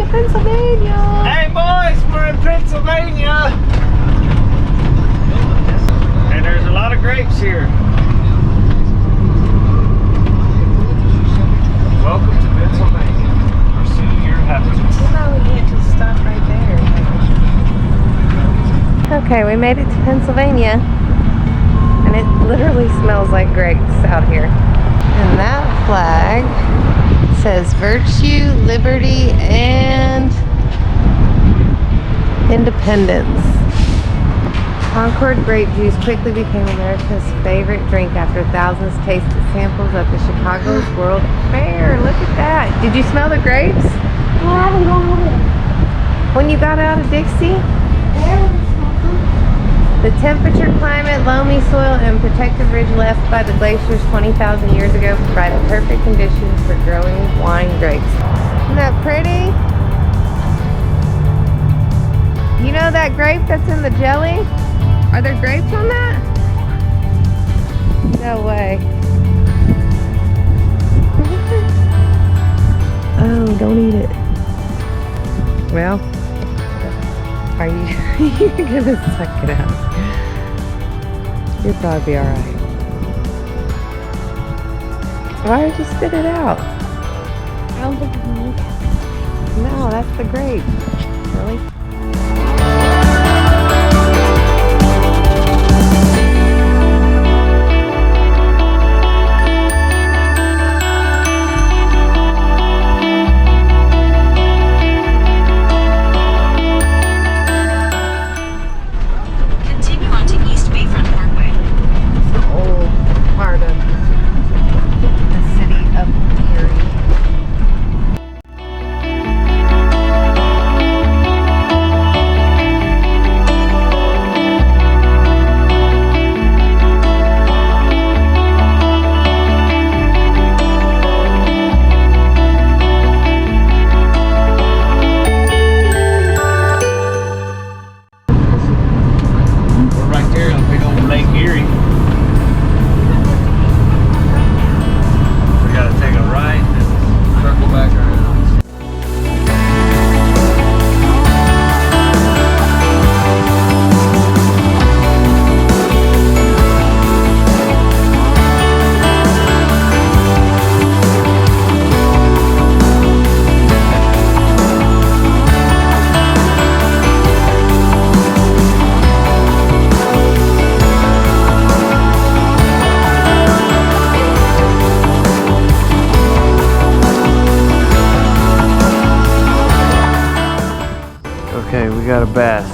Erie, Pennsylvania. Hey boys, we're in Pennsylvania. And there's a lot of grapes here. Welcome to Pennsylvania. Our city year happiness. No, we can't just stop right there. Okay, we made it to Pennsylvania. And it literally smells like grapes out here. And that flag says virtue, liberty, and independence. Concord grape juice quickly became America's favorite drink after thousands tasted samples at the Chicago's World Fair. Look at that. Did you smell the grapes? No, I haven't gone over there. When you got out of Dixie? The temperature, climate, loamy soil, and protected ridge left by the glaciers 20,000 years ago provided perfect conditions for growing wine grapes. Isn't that pretty? You know that grape that's in the jelly? Are there grapes on that? No way. Oh, don't eat it. Well, are you gonna suck it out? You'll probably be alright. Why did you spit it out? I don't think we need that. No, that's the grape. Really? Lake Erie. We gotta take a right and circle back around. Okay, we got a bass.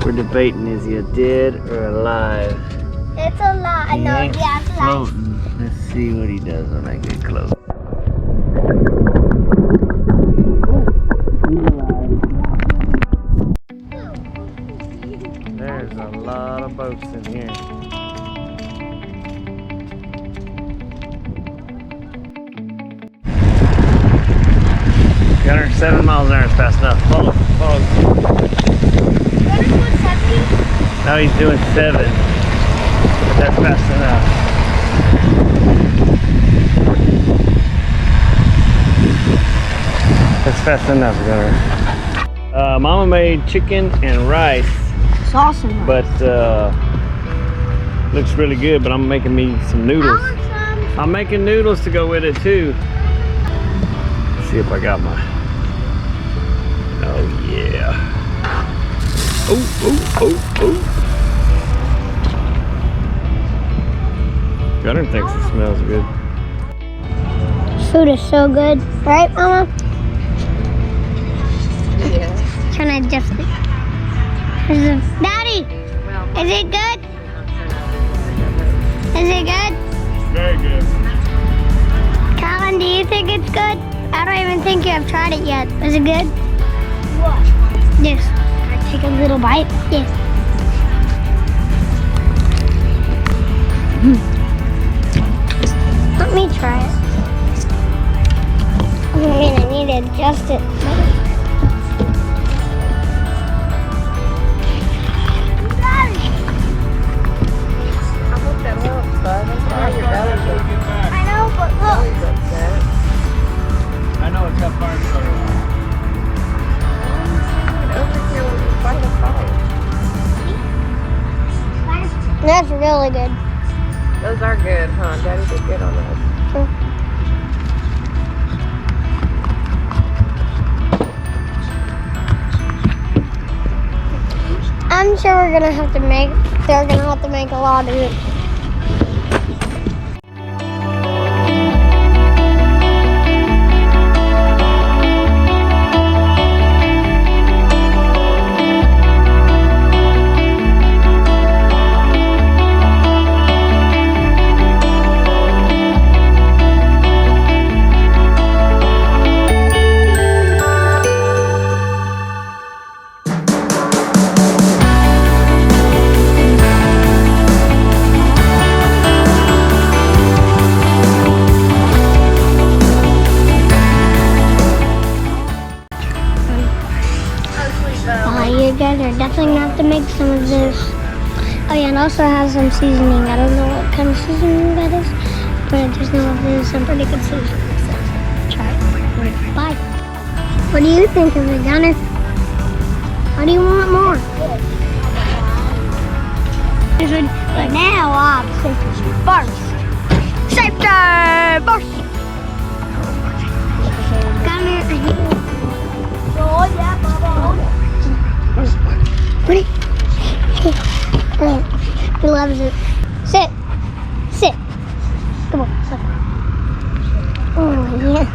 We're debating, is he a dead or alive? It's a lot. He No, ain't yeah, it's alive. floating. Let's see what he does when I get close. There's a lot of boats in here. Gunner, 7 miles an hour is fast enough. Follow, follow. Now he's doing 7. But that's fast enough. That's fast enough, Gunner. Mama made chicken and rice. It's awesome. But looks really good, but I'm making me some noodles. I want some. I'm making noodles to go with it too. Let's see if I got my. Oh yeah. Oh, oh, oh, oh. Gunner thinks it smells good. Food is so good. Right, Mama? Yeah. Can I adjust it? Daddy! Is it good? Is it good? Very good. Colin, do you think it's good? I don't even think you have tried it yet. Is it good? What? Yes. Can I take a little bite? Yes. Let me try it. I need to adjust it. I know it's got fire started. That's really good. Those are good, huh? Daddy did good on those. I'm sure they're gonna have to make a lot of it. You guys are definitely gonna have to make some of this. Oh yeah, and also has some seasoning. I don't know what kind of seasoning that is, but I just know it is some pretty good seasoning. So try it. Bye. What do you think of it, Gunner? How do you want more? But now I'm safety first. Safety first. Gunner, ready? He loves it. Sit. Sit. Come on. Sit. Oh, yeah.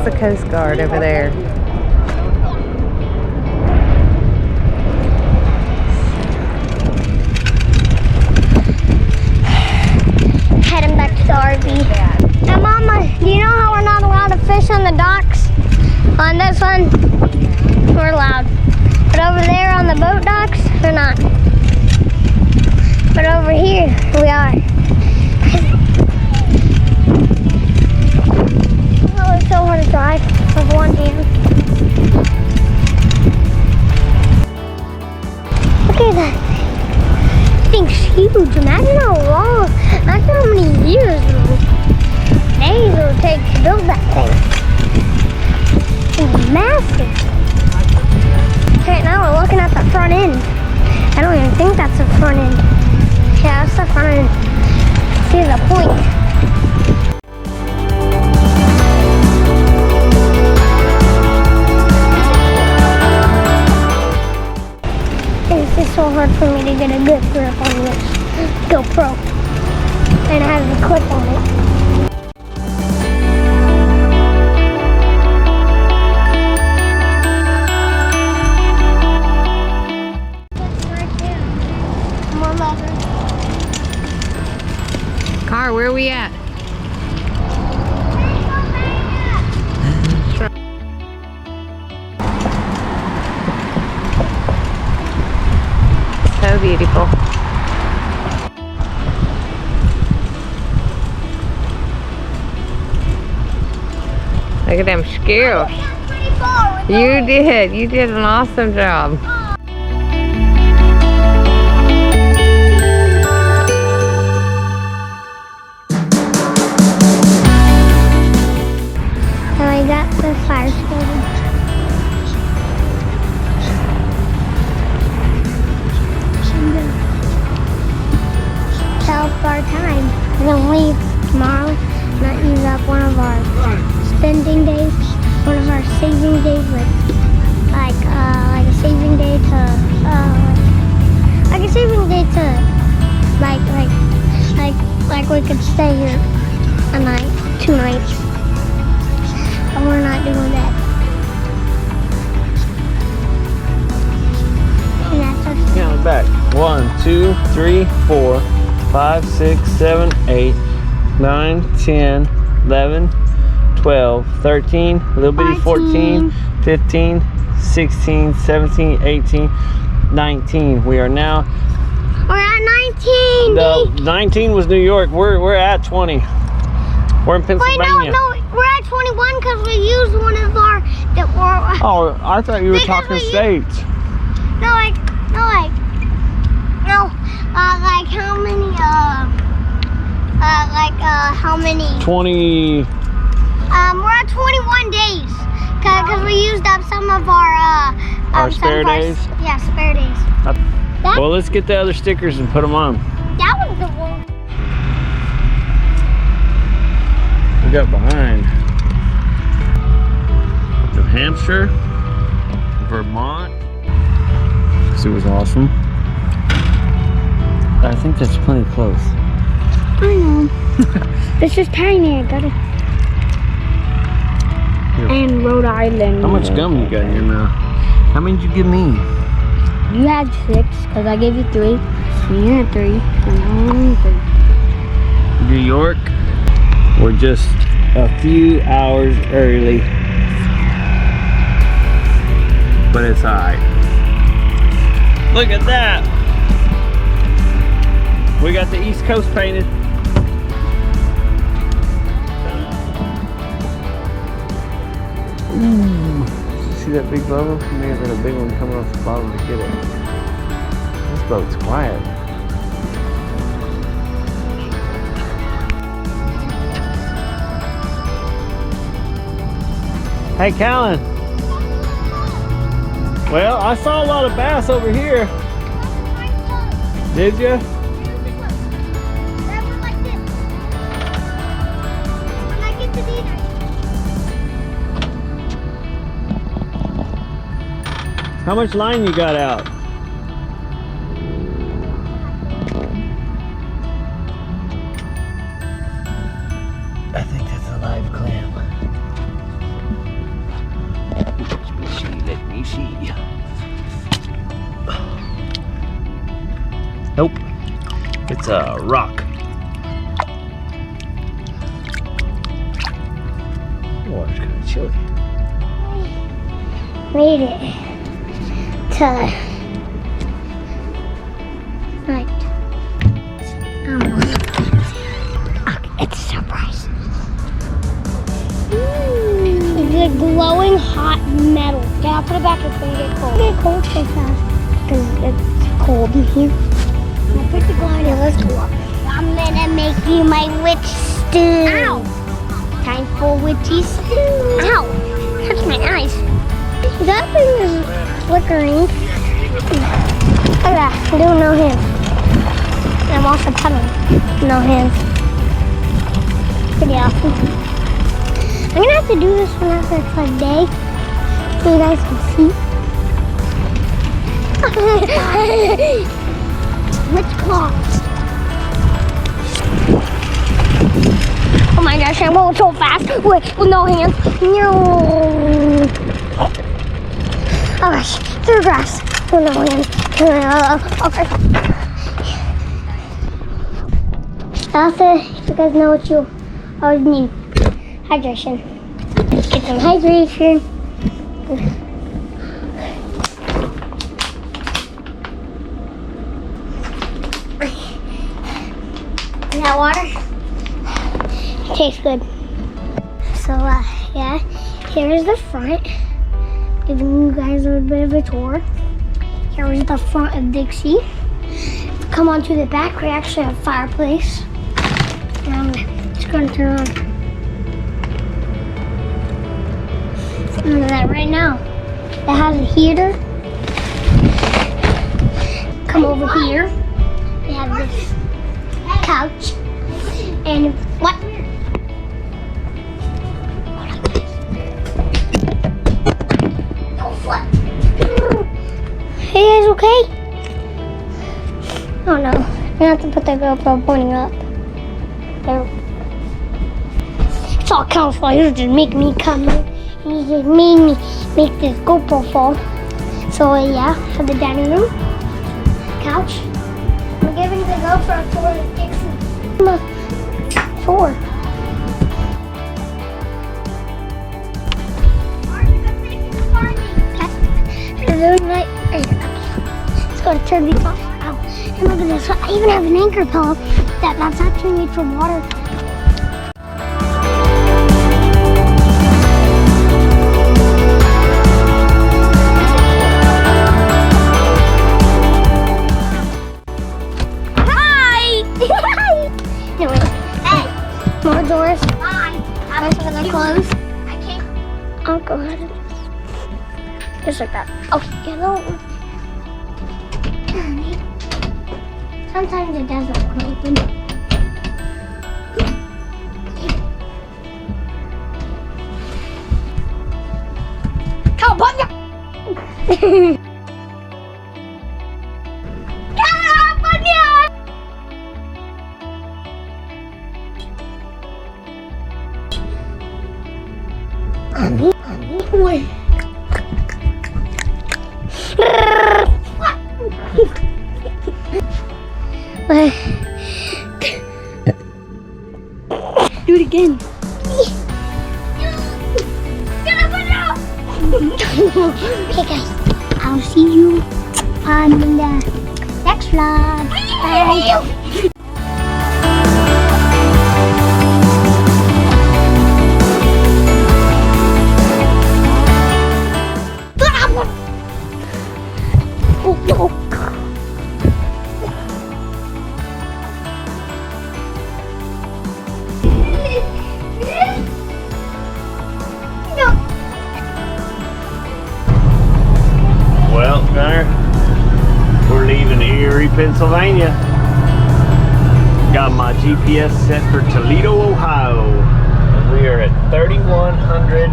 The Coast Guard over there. Heading back to the RV. Now, Mama, do you know how we're not allowed to fish on the docks? On this one, we're allowed. But over there on the boat docks, we're not. But over here, we are. It's so hard to drive with one hand. Look at that. This thing's huge. Imagine how long, imagine how many years or days it would take to build that thing. It's massive. Right now we're looking at the front end. I don't even think that's the front end. Yeah, that's the front end. See the point. It's so hard for me to get a good grip on this GoPro, and I have the clip on it. More leather. Car, where are we at? So beautiful. Look at them skills. You did an awesome job. And I got the fire started. Our time. We're gonna leave tomorrow, not use up one of our spending days, one of our saving days, like a saving day to like we could stay here a night, 2 nights, but we're not doing that. And that's our Count it back. 1, 2, 3, 4, 5, 6, 7, 8, 9, 10, 11, 12, 13, a little bitty 14, 15, 16, 17, 18, 19. We are now. We're at 19. No, 19 was New York. We're at 20. We're in Pennsylvania. Wait, no, we're at 21 because we used one of our that were. Oh, I thought you were Because talking we states. like how many how many? 20. We're at 21 days because we used up some of our Spare days? Yeah, spare days. Well, let's get the other stickers and put them on. That was the one. We got behind New Hampshire, Vermont. It was awesome. I think that's plenty close. I know. It's just tiny. I got it. Here. And Rhode Island. How much gum you got in your mouth? How many did you give me? You had 6 because I gave you 3. You had 3. And I had 3. New York. We're just a few hours early, but it's alright. Look at that. We got the East Coast painted. Ooh. See that big bubble? You may have got a big one coming off the bottom to get it. This boat's quiet. Hey, Callan. Well, I saw a lot of bass over here. Did you? How much line you got out? I think that's a live clam. Let me see. Nope. It's a rock. The water's kind of chilly. Made it to night. It's a surprise. It's like glowing hot metal. Yeah, I'll put it back. It's gonna get cold. It's gonna get cold so fast because it's cold in here. I'll put the glider. Yeah, let's go up. I'm gonna make you my witch stew. Ow! Time for witchy stew. Ow! Hurts my eyes. That thing is flickering. Look at that. I'm doing no hands. I'm also pedaling. No hands. Pretty awesome. I'm gonna have to do this one after it's like day so you guys can see. Witch claw. Oh my gosh, I'm going so fast with no hands. No. Oh gosh, through grass. Oh no, hands. Okay. Also, you guys know what you always need. Hydration. Get some hydration. That water tastes good. So yeah, here's the front. Giving you guys a little bit of a tour. Here is the front of Dixie. Come on to the back. We actually have a fireplace. It's going to turn on. Look at that right now. It has a heater. Come over here. We have this couch. And what? Hey guys, okay? Oh no, I have to put the GoPro pointing up. There. It's all camouflage. You just make me come. You just made me make this GoPro fall. So yeah, have the dining room, couch. I'm giving the GoPro tour to Dixie. Tour. gotta turn these off. Ow. And look at this. I even have an anchor pillow that's actually made from water. Anyway, hey, more doors. Bye. Most of them are closed. I can't. I'll go ahead and just like that. Oh, yellow. Sometimes it doesn't open. California. California. Wait. Do it again. Okay guys, I'll see you on the next vlog. Bye. Well, Gunner, we're leaving Erie, Pennsylvania. Got my GPS set for Toledo, Ohio. And we are at 3,100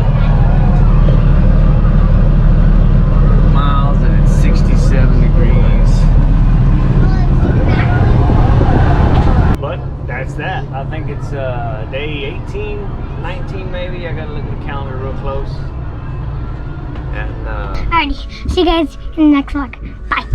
miles and it's 67 degrees. But that's that. I think it's day 18, 19 maybe. I gotta look at the calendar real close. And Alrighty, see you guys in the next vlog. Bye.